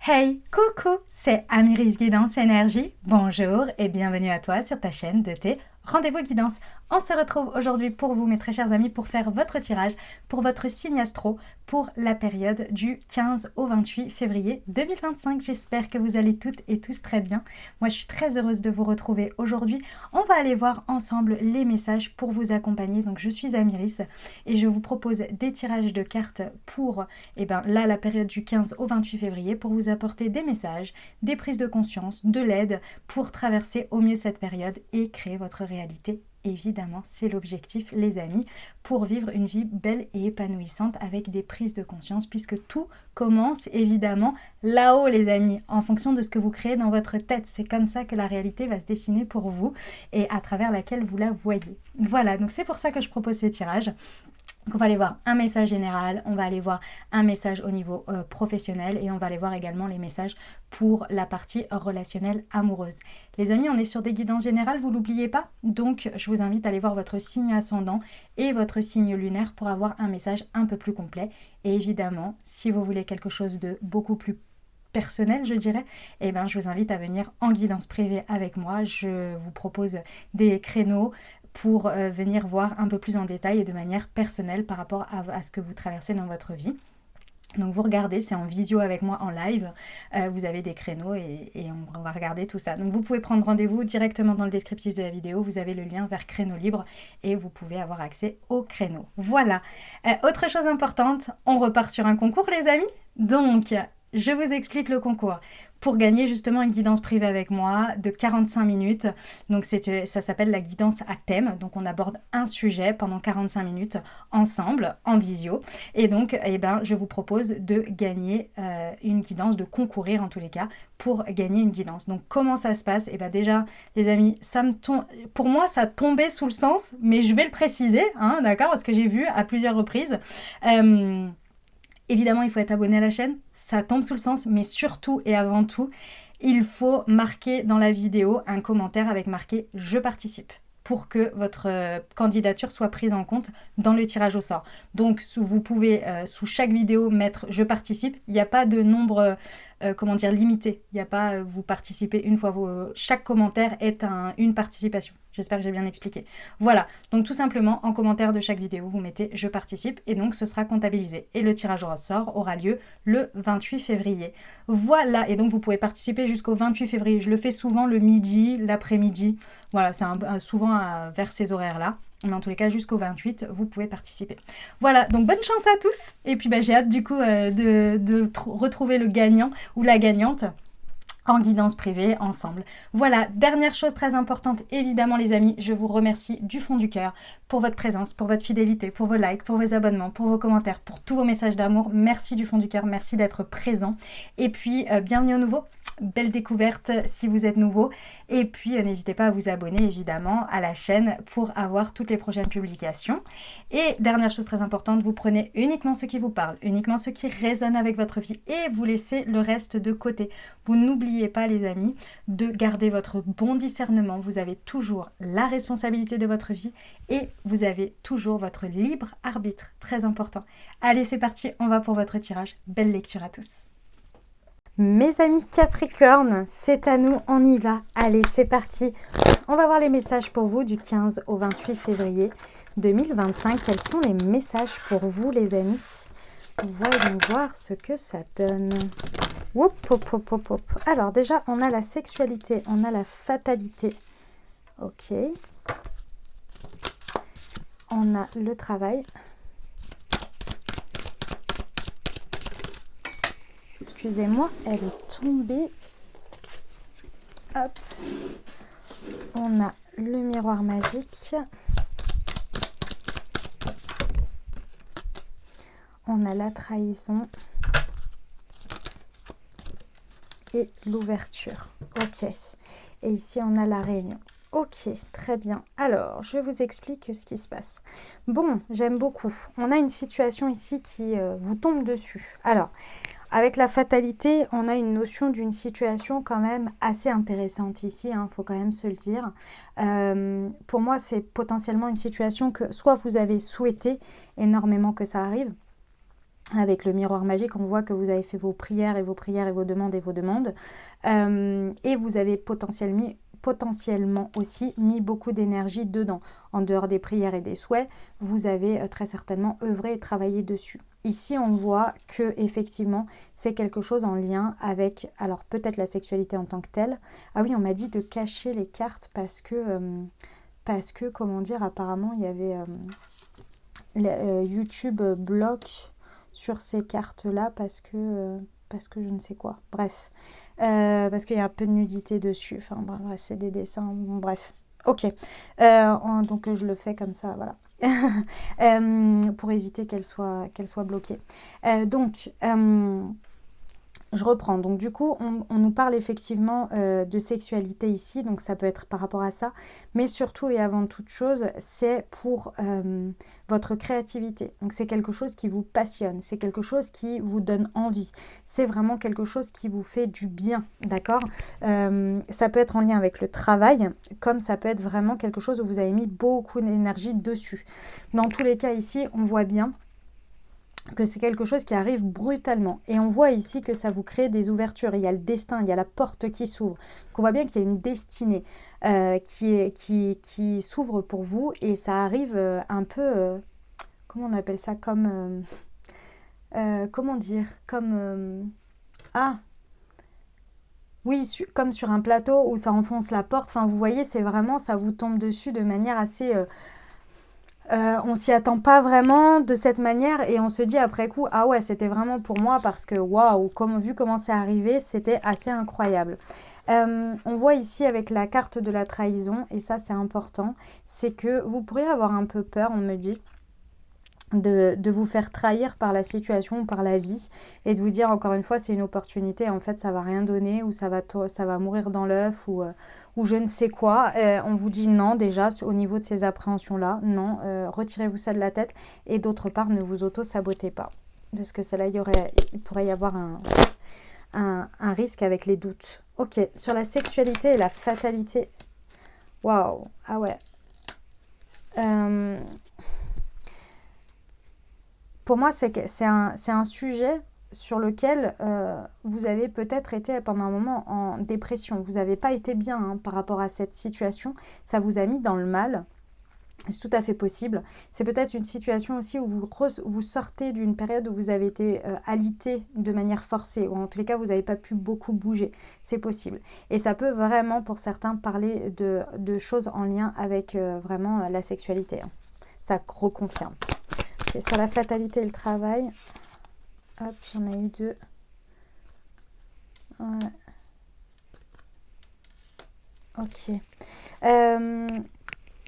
Hey, coucou, c'est Amiris Guidance Énergie. Bonjour et bienvenue à toi sur ta chaîne de tes rendez-vous guidance. On se retrouve aujourd'hui pour vous, mes très chers amis, pour faire votre tirage pour votre signe astro pour la période du 15 au 28 février 2025. J'espère que vous allez toutes et tous très bien. Moi, je suis très heureuse de vous retrouver aujourd'hui. On va aller voir ensemble les messages pour vous accompagner. Donc, je suis Amiris et je vous propose des tirages de cartes pour, la période du 15 au 28 février pour vous apporter des messages, des prises de conscience, de l'aide pour traverser au mieux cette période et créer votre réalité. Évidemment, c'est l'objectif, les amis, pour vivre une vie belle et épanouissante avec des prises de conscience, puisque tout commence évidemment là-haut, les amis, en fonction de ce que vous créez dans votre tête. C'est comme ça que la réalité va se dessiner pour vous et à travers laquelle vous la voyez. Voilà, donc c'est pour ça que je propose ces tirages. Donc on va aller voir un message général, on va aller voir un message au niveau professionnel et on va aller voir également les messages pour la partie relationnelle amoureuse. Les amis, on est sur des guidances générales, vous l'oubliez pas. Donc je vous invite à aller voir votre signe ascendant et votre signe lunaire pour avoir un message un peu plus complet. Et évidemment, si vous voulez quelque chose de beaucoup plus personnel, je dirais, je vous invite à venir en guidance privée avec moi. Je vous propose des créneaux pour venir voir un peu plus en détail et de manière personnelle par rapport à ce que vous traversez dans votre vie. Donc vous regardez, c'est en visio avec moi en live, vous avez des créneaux et on va regarder tout ça. Donc vous pouvez prendre rendez-vous directement dans le descriptif de la vidéo, vous avez le lien vers créneau libre et vous pouvez avoir accès au créneau. Voilà, autre chose importante, on repart sur un concours les amis. Donc je vous explique le concours. Pour gagner justement une guidance privée avec moi de 45 minutes, donc ça s'appelle la guidance à thème, donc on aborde un sujet pendant 45 minutes ensemble, en visio, et donc je vous propose de gagner une guidance, de concourir en tous les cas, pour gagner une guidance. Donc comment ça se passe? Déjà les amis, pour moi ça tombait sous le sens, mais je vais le préciser, d'accord, parce que j'ai vu à plusieurs reprises. Évidemment, il faut être abonné à la chaîne, ça tombe sous le sens, mais surtout et avant tout, il faut marquer dans la vidéo un commentaire avec marqué « Je participe » pour que votre candidature soit prise en compte dans le tirage au sort. Donc, vous pouvez, sous chaque vidéo, mettre « Je participe ». Il n'y a pas de nombre limité. Il n'y a pas vous participez une fois. Chaque commentaire est une participation. J'espère que j'ai bien expliqué. Voilà, donc tout simplement, en commentaire de chaque vidéo, vous mettez « Je participe » et donc ce sera comptabilisé. Et le tirage au sort aura lieu le 28 février. Voilà, et donc vous pouvez participer jusqu'au 28 février. Je le fais souvent le midi, l'après-midi. Voilà, c'est souvent vers ces horaires-là. Mais en tous les cas, jusqu'au 28, vous pouvez participer. Voilà, donc bonne chance à tous. Et puis j'ai hâte du coup de retrouver le gagnant ou la gagnante en guidance privée ensemble. Voilà, dernière chose très importante, évidemment les amis, je vous remercie du fond du cœur pour votre présence, pour votre fidélité, pour vos likes, pour vos abonnements, pour vos commentaires, pour tous vos messages d'amour. Merci du fond du cœur, merci d'être présent. Et puis, bienvenue au nouveau. Belle découverte si vous êtes nouveau. Et puis, n'hésitez pas à vous abonner évidemment à la chaîne pour avoir toutes les prochaines publications. Et dernière chose très importante, vous prenez uniquement ce qui vous parle, uniquement ce qui résonne avec votre vie et vous laissez le reste de côté. Vous n'oubliez pas les amis de garder votre bon discernement. Vous avez toujours la responsabilité de votre vie et vous avez toujours votre libre arbitre. Très important. Allez, c'est parti, on va pour votre tirage. Belle lecture à tous. Mes amis Capricorne, c'est à nous, on y va. Allez, c'est parti. On va voir les messages pour vous du 15 au 28 février 2025. Quels sont les messages pour vous, les amis? Voyons voir ce que ça donne. Hop, hop, hop, hop, hop. Alors, déjà, on a la sexualité, on a la fatalité. Ok. On a le travail. Excusez-moi, elle est tombée. Hop. On a le miroir magique. On a la trahison. Et l'ouverture. Ok. Et ici, on a la réunion. Ok, très bien. Alors, je vous explique ce qui se passe. Bon, j'aime beaucoup. On a une situation ici qui vous tombe dessus. Alors, avec la fatalité, on a une notion d'une situation quand même assez intéressante ici, faut quand même se le dire. Pour moi, c'est potentiellement une situation que soit vous avez souhaité énormément que ça arrive, Avec le miroir magique, on voit que vous avez fait vos prières et vos prières et vos demandes et vos demandes. Et vous avez potentiellement aussi mis beaucoup d'énergie dedans. En dehors des prières et des souhaits, vous avez très certainement œuvré et travaillé dessus. Ici, on voit que effectivement, c'est quelque chose en lien avec, alors peut-être la sexualité en tant que telle. Ah oui, on m'a dit de cacher les cartes parce que comment dire, apparemment, il y avait YouTube bloque sur ces cartes-là parce que je ne sais quoi. Bref, parce qu'il y a un peu de nudité dessus. Enfin bref, c'est des dessins. Bon, bref, ok. Donc je le fais comme ça, voilà. Pour éviter qu'elle soit bloquée. Je reprends. Donc du coup, on nous parle effectivement de sexualité ici, donc ça peut être par rapport à ça, mais surtout et avant toute chose, c'est pour votre créativité. Donc c'est quelque chose qui vous passionne, c'est quelque chose qui vous donne envie, c'est vraiment quelque chose qui vous fait du bien, d'accord. Ça peut être en lien avec le travail, comme ça peut être vraiment quelque chose où vous avez mis beaucoup d'énergie dessus. Dans tous les cas ici, on voit bien que c'est quelque chose qui arrive brutalement. Et on voit ici que ça vous crée des ouvertures. Il y a le destin, il y a la porte qui s'ouvre. Donc on voit bien qu'il y a une destinée qui s'ouvre pour vous. Et ça arrive un peu, comment on appelle ça, comme, comment dire, comme, oui, comme sur un plateau où ça enfonce la porte. Enfin, vous voyez, c'est vraiment, ça vous tombe dessus de manière assez... on s'y attend pas vraiment de cette manière et on se dit après coup, ah ouais, c'était vraiment pour moi parce que waouh, vu comment c'est arrivé, c'était assez incroyable. On voit ici avec la carte de la trahison, et ça c'est important, c'est que vous pourriez avoir un peu peur, on me dit, de vous faire trahir par la situation, par la vie, et de vous dire encore une fois c'est une opportunité, en fait ça va rien donner, ou ça va mourir dans l'œuf, ou je ne sais quoi. On vous dit non déjà au niveau de ces appréhensions là, non, retirez-vous ça de la tête, et d'autre part ne vous auto-sabotez pas, parce que ça là il pourrait y avoir un risque avec les doutes. Ok, sur la sexualité et la fatalité, waouh, ah ouais. Pour moi, c'est un sujet sur lequel vous avez peut-être été pendant un moment en dépression. Vous n'avez pas été bien par rapport à cette situation. Ça vous a mis dans le mal. C'est tout à fait possible. C'est peut-être une situation aussi où vous sortez d'une période où vous avez été alité de manière forcée, ou en tous les cas, vous n'avez pas pu beaucoup bouger. C'est possible. Et ça peut vraiment, pour certains, parler de choses en lien avec vraiment la sexualité. Ça reconfirme. Okay, sur la fatalité et le travail, hop, j'en ai eu deux. Ouais. Ok.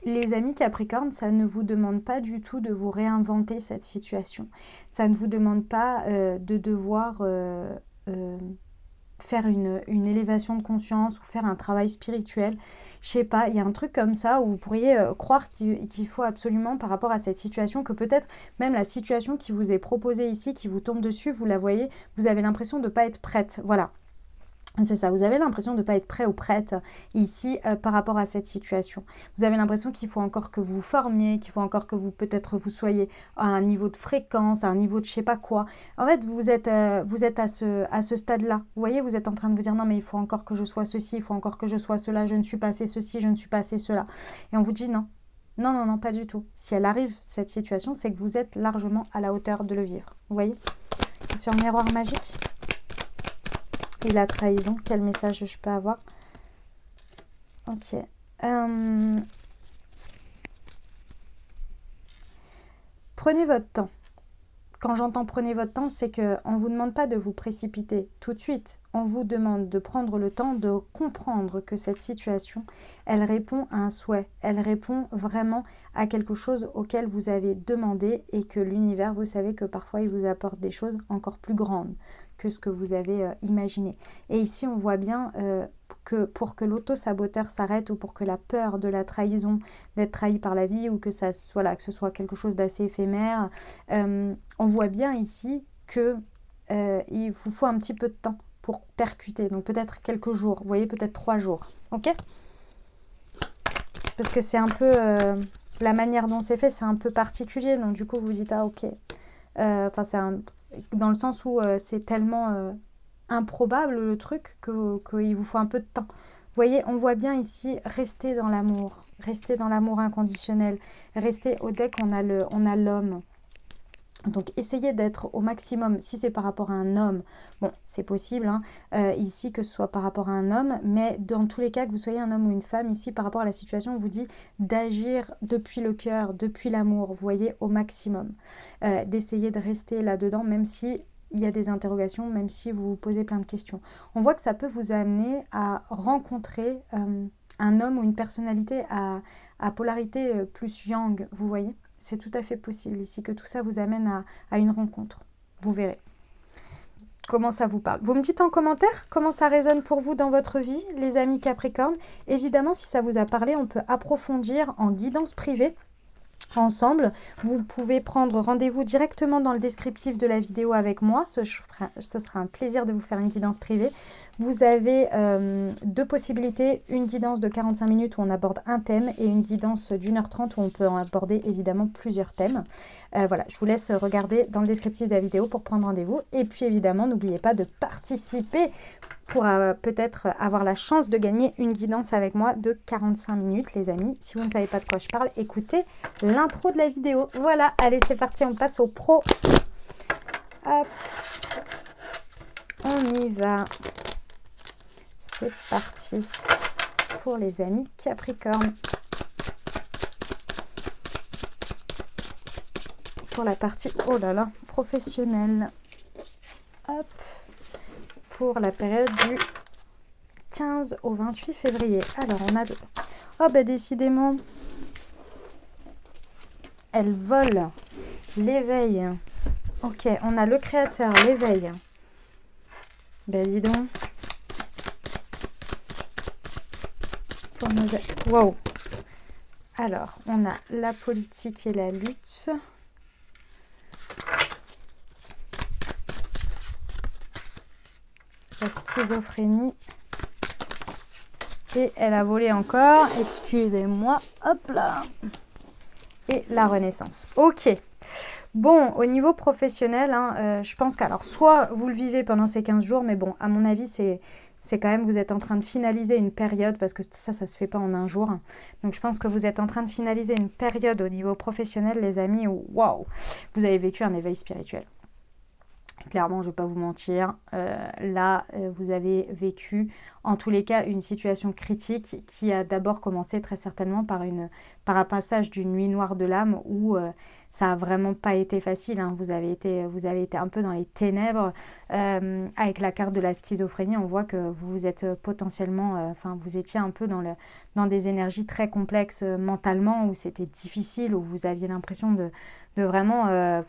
Les amis Capricorne, ça ne vous demande pas du tout de vous réinventer cette situation. Ça ne vous demande pas de devoir faire une élévation de conscience ou faire un travail spirituel. Je sais pas, il y a un truc comme ça où vous pourriez croire qu'il faut absolument par rapport à cette situation, que peut-être même la situation qui vous est proposée ici, qui vous tombe dessus, vous la voyez, vous avez l'impression de ne pas être prête. Voilà. C'est ça, vous avez l'impression de ne pas être prêt ou prête ici par rapport à cette situation. Vous avez l'impression qu'il faut encore que vous vous formiez, qu'il faut encore que peut-être vous soyez à un niveau de fréquence, à un niveau de je sais pas quoi. En fait, vous êtes à ce stade-là. Vous voyez, vous êtes en train de vous dire non mais il faut encore que je sois ceci, il faut encore que je sois cela, je ne suis pas assez ceci, je ne suis pas assez cela. Et on vous dit non. Non, non, non, pas du tout. Si elle arrive, cette situation, c'est que vous êtes largement à la hauteur de le vivre. Vous voyez ? Sur le miroir magique. Et la trahison, quel message je peux avoir? Ok. Prenez votre temps. Quand j'entends prenez votre temps, c'est qu'on ne vous demande pas de vous précipiter tout de suite. On vous demande de prendre le temps de comprendre que cette situation, elle répond à un souhait. Elle répond vraiment à quelque chose auquel vous avez demandé, et que l'univers, vous savez que parfois il vous apporte des choses encore plus grandes que ce que vous avez imaginé. Et ici, on voit bien que pour que l'auto-saboteur s'arrête, ou pour que la peur de la trahison, d'être trahi par la vie, ou que ce soit quelque chose d'assez éphémère, on voit bien ici que il vous faut un petit peu de temps pour percuter. Donc peut-être quelques jours, vous voyez, peut-être 3 jours. Ok ? Parce que c'est un peu... la manière dont c'est fait, c'est un peu particulier. Donc du coup, vous dites, ah ok. dans le sens où c'est tellement improbable le truc qu'il vous faut un peu de temps. Vous voyez, on voit bien ici, rester dans l'amour inconditionnel, rester au deck, on a l'homme. Donc, essayez d'être au maximum, si c'est par rapport à un homme, bon, c'est possible, hein, ici, que ce soit par rapport à un homme, mais dans tous les cas, que vous soyez un homme ou une femme, ici, par rapport à la situation, on vous dit d'agir depuis le cœur, depuis l'amour, vous voyez, au maximum. D'essayer de rester là-dedans, même si il y a des interrogations, même si vous vous posez plein de questions. On voit que ça peut vous amener à rencontrer un homme ou une personnalité à polarité plus yang, vous voyez. C'est tout à fait possible ici que tout ça vous amène à une rencontre. Vous verrez. Comment ça vous parle? Vous me dites en commentaire comment ça résonne pour vous dans votre vie, les amis Capricorne. Évidemment, si ça vous a parlé, on peut approfondir en guidance privée ensemble. Vous pouvez prendre rendez-vous directement dans le descriptif de la vidéo avec moi. Ce sera un plaisir de vous faire une guidance privée. Vous avez deux possibilités, une guidance de 45 minutes où on aborde un thème et une guidance d'1h30 où on peut en aborder évidemment plusieurs thèmes. Voilà, je vous laisse regarder dans le descriptif de la vidéo pour prendre rendez-vous. Et puis évidemment, n'oubliez pas de participer pour peut-être avoir la chance de gagner une guidance avec moi de 45 minutes, les amis. Si vous ne savez pas de quoi je parle, écoutez l'intro de la vidéo. Voilà, allez, c'est parti, on passe au pro. Hop, on y va. C'est parti pour les amis Capricorne. Pour la partie, oh là là, professionnelle. Hop. Pour la période du 15 au 28 février. Alors, on a... Oh, bah décidément, elle vole l'éveil. Ok, on a le créateur, l'éveil. Ben, dis donc. Pour nos... Wow. Alors, on a la politique et la lutte. La schizophrénie. Et elle a volé encore. Excusez-moi. Hop là. Et la renaissance. Ok. Bon, au niveau professionnel, hein, je pense qu'alors, soit vous le vivez pendant ces 15 jours, mais bon, à mon avis, c'est quand même, vous êtes en train de finaliser une période, parce que ça se fait pas en un jour. Donc, je pense que vous êtes en train de finaliser une période au niveau professionnel, les amis, où, waouh, vous avez vécu un éveil spirituel. Clairement, je ne vais pas vous mentir, là, vous avez vécu, en tous les cas, une situation critique qui a d'abord commencé très certainement par un passage d'une nuit noire de l'âme où ça n'a vraiment pas été facile. Hein. Vous avez été un peu dans les ténèbres. Avec la carte de la schizophrénie, on voit que vous êtes potentiellement, vous étiez un peu dans des énergies très complexes mentalement, où c'était difficile, où vous aviez l'impression de vraiment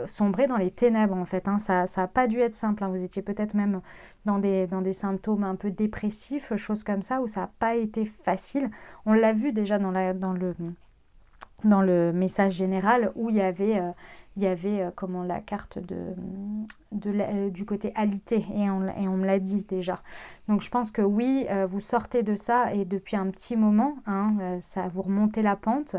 sombrer dans les ténèbres en fait. Hein. Ça n'a pas dû être simple. Hein. Vous étiez peut-être même dans des symptômes un peu dépressifs, choses comme ça, où ça n'a pas été facile. On l'a vu déjà dans le message général où il y avait la carte du côté alité et on me l'a dit déjà. Donc je pense que oui, vous sortez de ça et depuis un petit moment, hein, ça vous remontez la pente.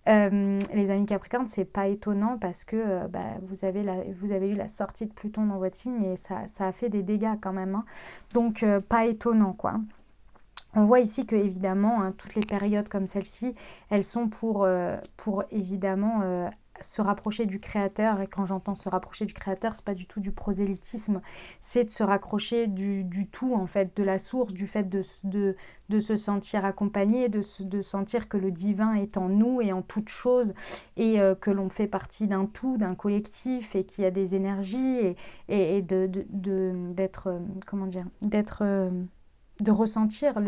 Les amis Capricorne, c'est pas étonnant parce que vous avez eu la sortie de Pluton dans votre signe et ça a fait des dégâts quand même. Hein. Donc pas étonnant quoi. On voit ici que évidemment hein, toutes les périodes comme celle-ci, elles sont pour évidemment se rapprocher du créateur. Et quand j'entends se rapprocher du créateur, c'est pas du tout du prosélytisme, c'est de se raccrocher du tout en fait, de la source, du fait de se sentir accompagné, de sentir que le divin est en nous et en toute chose et que l'on fait partie d'un tout, d'un collectif et qu'il y a des énergies et de ressentir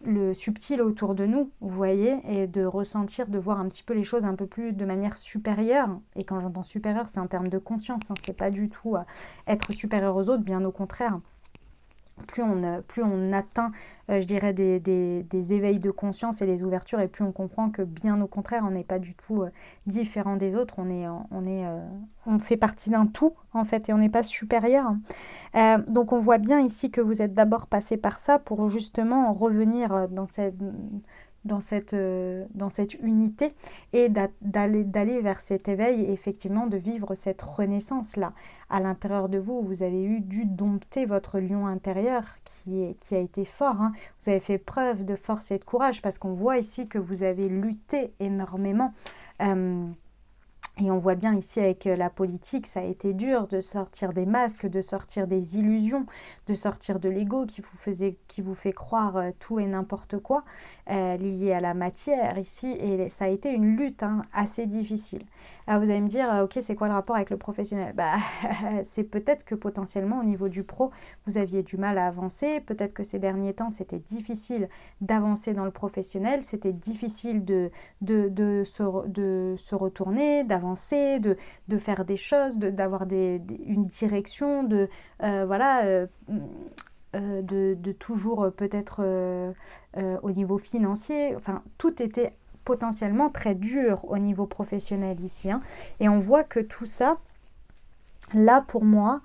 le subtil autour de nous, vous voyez, et de ressentir, de voir un petit peu les choses un peu plus de manière supérieure. Et quand j'entends supérieur, c'est en termes de conscience, hein, c'est pas du tout être supérieur aux autres, bien au contraire. Plus on atteint, je dirais, des éveils de conscience et des ouvertures, et plus on comprend que bien au contraire, on n'est pas du tout différent des autres, on fait partie d'un tout, en fait, et on n'est pas supérieur. Donc on voit bien ici que vous êtes d'abord passé par ça pour justement revenir dans cette unité et d'aller vers cet éveil et effectivement de vivre cette renaissance-là. À l'intérieur de vous, vous avez dû dompter votre lion intérieur qui a été fort. Hein. Vous avez fait preuve de force et de courage parce qu'on voit ici que vous avez lutté énormément. Et on voit bien ici avec la politique, ça a été dur de sortir des masques, de sortir des illusions, de sortir de l'ego qui vous fait croire tout et n'importe quoi lié à la matière ici. Et ça a été une lutte assez difficile. Alors vous allez me dire, ok, c'est quoi le rapport avec le professionnel ? C'est peut-être que potentiellement au niveau du pro, vous aviez du mal à avancer. Peut-être que ces derniers temps, c'était difficile d'avancer dans le professionnel. C'était difficile de se retourner, d'avancer, de faire des choses, d'avoir une direction, de toujours peut-être au niveau financier. Enfin, tout était potentiellement très dur au niveau professionnel ici. Hein. Et on voit que tout ça, là pour moi,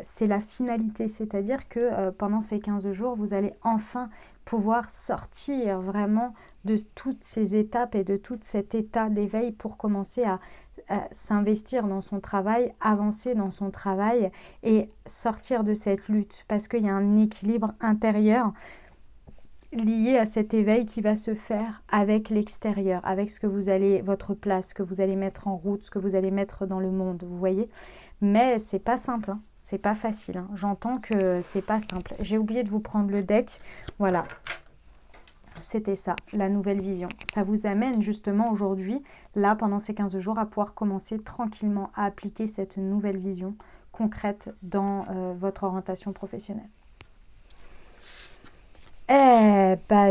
c'est la finalité. C'est-à-dire que pendant ces 15 jours, vous allez enfin pouvoir sortir vraiment de toutes ces étapes et de tout cet état d'éveil pour commencer à s'investir dans son travail, avancer dans son travail et sortir de cette lutte parce qu'il y a un équilibre intérieur lié à cet éveil qui va se faire avec l'extérieur, avec votre place, ce que vous allez mettre en route, ce que vous allez mettre dans le monde, vous voyez. Mais c'est pas simple, hein. C'est pas facile. Hein. J'entends que c'est pas simple. J'ai oublié de vous prendre le deck. Voilà. C'était ça, la nouvelle vision. Ça vous amène justement aujourd'hui, là, pendant ces 15 jours, à pouvoir commencer tranquillement à appliquer cette nouvelle vision concrète dans votre orientation professionnelle.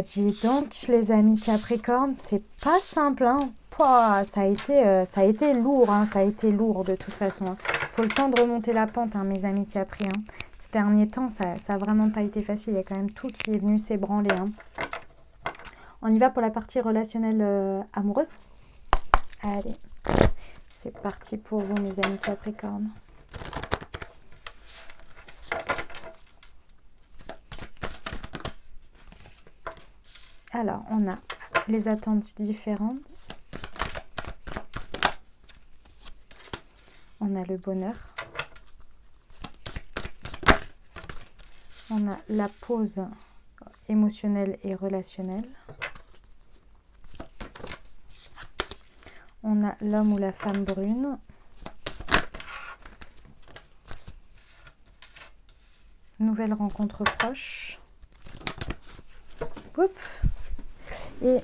Dis donc, les amis Capricorne, c'est pas simple, hein. Pouah, ça a été lourd, hein. Ça a été lourd de toute façon. Hein. Faut le temps de remonter la pente, hein, mes amis Capri. Hein. Ces derniers temps, ça a vraiment pas été facile. Il y a quand même tout qui est venu s'ébranler. Hein. On y va pour la partie relationnelle amoureuse. Allez, c'est parti pour vous, mes amis Capricorne. Alors, on a les attentes différentes. On a le bonheur. On a la pause émotionnelle et relationnelle. On a l'homme ou la femme brune. Nouvelle rencontre proche. Oups. Et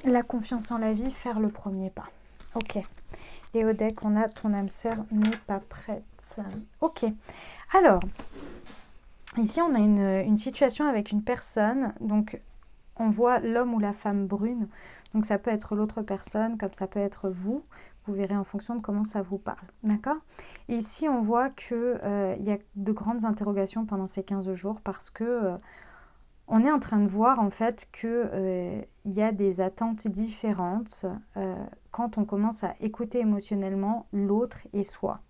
la confiance en la vie, faire le premier pas. Ok. Et au deck, on a ton âme sœur n'est pas prête. Ok. Alors, ici, on a une situation avec une personne. Donc, on voit l'homme ou la femme brune. Donc, ça peut être l'autre personne, comme ça peut être vous. Vous verrez en fonction de comment ça vous parle. D'accord ? Ici, on voit qu'il y a de grandes interrogations pendant ces 15 jours parce que on est en train de voir en fait qu'il y a des attentes différentes quand on commence à écouter émotionnellement l'autre et soi.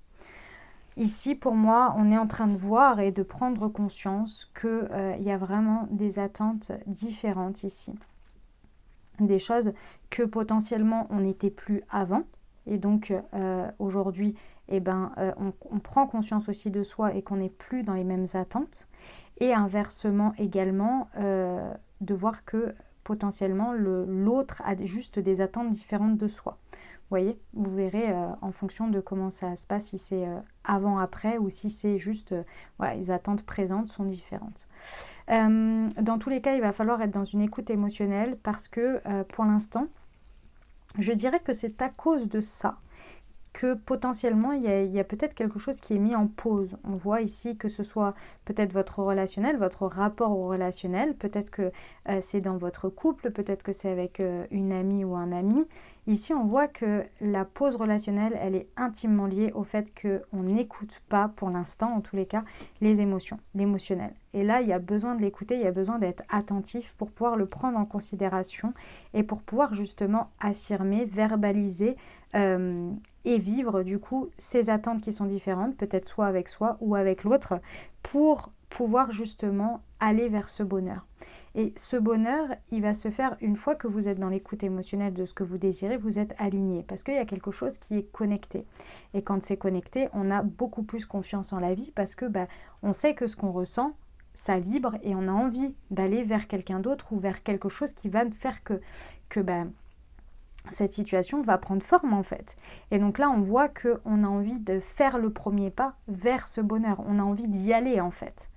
Ici, pour moi, on est en train de voir et de prendre conscience qu'il y a vraiment des attentes différentes ici. Des choses que potentiellement on n'était plus avant. Et donc, aujourd'hui, on prend conscience aussi de soi et qu'on n'est plus dans les mêmes attentes. Et inversement également, de voir que potentiellement l'autre a juste des attentes différentes de soi. Vous voyez, vous verrez en fonction de comment ça se passe, si c'est avant-après ou si c'est juste, les attentes présentes sont différentes. Dans tous les cas, il va falloir être dans une écoute émotionnelle parce que pour l'instant, je dirais que c'est à cause de ça que potentiellement il y a peut-être quelque chose qui est mis en pause. On voit ici que ce soit peut-être votre relationnel, votre rapport au relationnel, peut-être que c'est dans votre couple, peut-être que c'est avec une amie ou un ami. Ici, on voit que la pause relationnelle, elle est intimement liée au fait qu'on n'écoute pas, pour l'instant en tous les cas, les émotions, l'émotionnel. Et là, il y a besoin de l'écouter, il y a besoin d'être attentif pour pouvoir le prendre en considération et pour pouvoir justement affirmer, verbaliser et vivre du coup ces attentes qui sont différentes, peut-être soit avec soi ou avec l'autre, pour pouvoir justement aller vers ce bonheur. Et ce bonheur, il va se faire une fois que vous êtes dans l'écoute émotionnelle de ce que vous désirez, vous êtes aligné. Parce qu'il y a quelque chose qui est connecté. Et quand c'est connecté, on a beaucoup plus confiance en la vie parce que on sait que ce qu'on ressent, ça vibre et on a envie d'aller vers quelqu'un d'autre ou vers quelque chose qui va faire que cette situation va prendre forme en fait. Et donc là, on voit qu'on a envie de faire le premier pas vers ce bonheur. On a envie d'y aller en fait.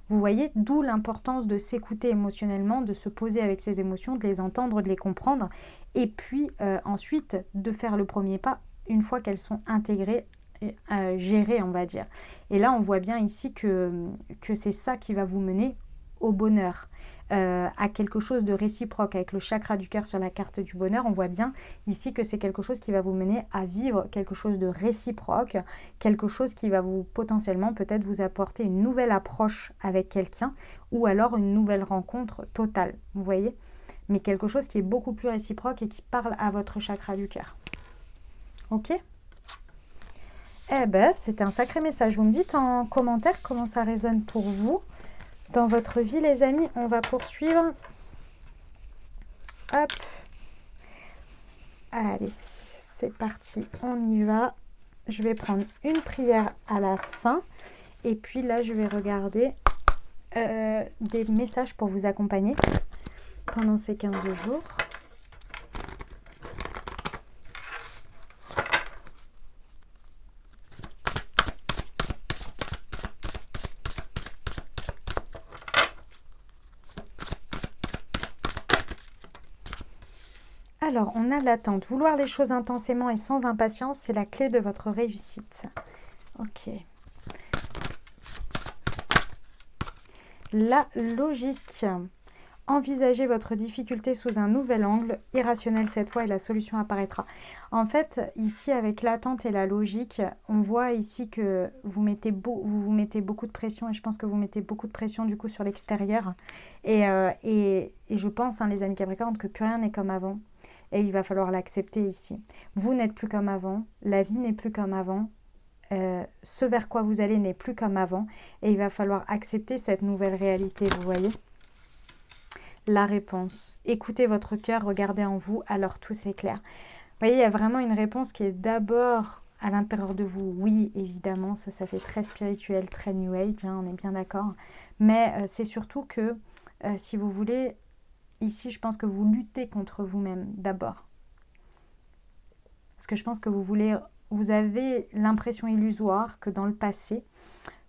Vous voyez, d'où l'importance de s'écouter émotionnellement, de se poser avec ses émotions, de les entendre, de les comprendre. Et puis ensuite, de faire le premier pas une fois qu'elles sont intégrées, gérées, on va dire. Et là, on voit bien ici que c'est ça qui va vous mener au bonheur. À quelque chose de réciproque avec le chakra du cœur sur la carte du bonheur, on voit bien ici que c'est quelque chose qui va vous mener à vivre quelque chose de réciproque, quelque chose qui va vous potentiellement peut-être vous apporter une nouvelle approche avec quelqu'un ou alors une nouvelle rencontre totale, vous voyez, mais quelque chose qui est beaucoup plus réciproque et qui parle à votre chakra du cœur. Ok ? Eh ben, c'était un sacré message. Vous me dites en commentaire comment ça résonne pour vous. Dans votre vie, les amis, on va poursuivre. Hop. Allez, c'est parti, on y va. Je vais prendre une prière à la fin. Et puis là, je vais regarder des messages pour vous accompagner pendant ces 15 jours. Alors, on a l'attente. Vouloir les choses intensément et sans impatience, c'est la clé de votre réussite. Ok. La logique. Envisagez votre difficulté sous un nouvel angle, irrationnel cette fois, et la solution apparaîtra. En fait, ici, avec l'attente et la logique, on voit ici que vous mettez beaucoup de pression, et je pense que vous mettez beaucoup de pression du coup sur l'extérieur. Et je pense, les amis Capricorne, que plus rien n'est comme avant. Et il va falloir l'accepter ici. Vous n'êtes plus comme avant, la vie n'est plus comme avant, ce vers quoi vous allez n'est plus comme avant, et il va falloir accepter cette nouvelle réalité, vous voyez. La réponse. Écoutez votre cœur, regardez en vous, alors tout s'éclaire. Vous voyez, il y a vraiment une réponse qui est d'abord à l'intérieur de vous. Oui, évidemment, ça fait très spirituel, très New Age, on est bien d'accord. Mais c'est surtout que, si vous voulez, ici, je pense que vous luttez contre vous-même d'abord. Parce que je pense que vous avez l'impression illusoire que dans le passé,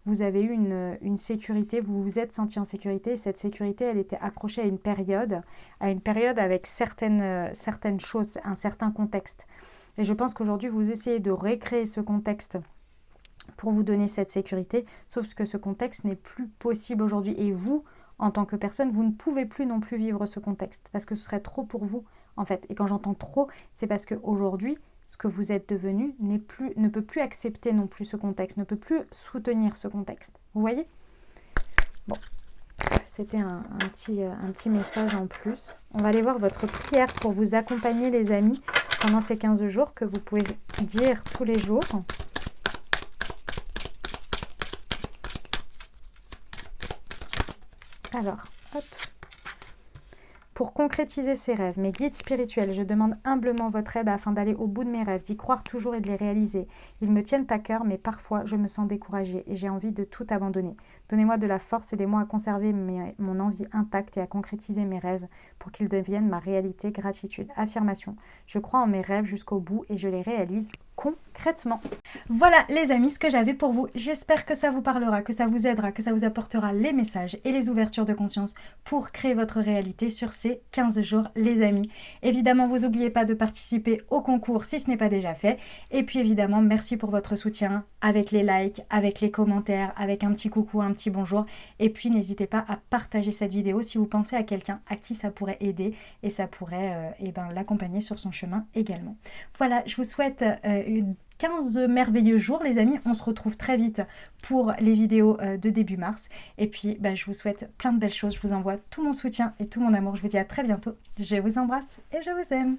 vous avez eu une sécurité, vous vous êtes senti en sécurité. Cette sécurité, elle était accrochée à une période avec certaines choses, un certain contexte. Et je pense qu'aujourd'hui, vous essayez de recréer ce contexte pour vous donner cette sécurité, sauf que ce contexte n'est plus possible aujourd'hui. Et vous, en tant que personne, vous ne pouvez plus non plus vivre ce contexte, parce que ce serait trop pour vous, en fait. Et quand j'entends trop, c'est parce qu'aujourd'hui, ce que vous êtes devenu ne peut plus accepter non plus ce contexte, ne peut plus soutenir ce contexte. Vous voyez ? Bon, c'était un petit message en plus. On va aller voir votre prière pour vous accompagner, les amis, pendant ces 15 jours que vous pouvez dire tous les jours. Alors, hop. Pour concrétiser ces rêves, mes guides spirituels, je demande humblement votre aide afin d'aller au bout de mes rêves, d'y croire toujours et de les réaliser. Ils me tiennent à cœur, mais parfois je me sens découragée et j'ai envie de tout abandonner. Donnez-moi de la force, aidez-moi à conserver mon envie intacte et à concrétiser mes rêves pour qu'ils deviennent ma réalité. Gratitude. Affirmation. Je crois en mes rêves jusqu'au bout et je les réalise concrètement. Voilà les amis, ce que j'avais pour vous. J'espère que ça vous parlera, que ça vous aidera, que ça vous apportera les messages et les ouvertures de conscience pour créer votre réalité sur ces 15 jours les amis. Évidemment, vous n'oubliez pas de participer au concours si ce n'est pas déjà fait. Et puis évidemment, merci pour votre soutien avec les likes, avec les commentaires, avec un petit coucou, un petit bonjour. Et puis n'hésitez pas à partager cette vidéo si vous pensez à quelqu'un à qui ça pourrait aider et ça pourrait l'accompagner sur son chemin également. Voilà, je vous souhaite 15 merveilleux jours les amis, on se retrouve très vite pour les vidéos de début mars et puis je vous souhaite plein de belles choses, je vous envoie tout mon soutien et tout mon amour, je vous dis à très bientôt, je vous embrasse et je vous aime.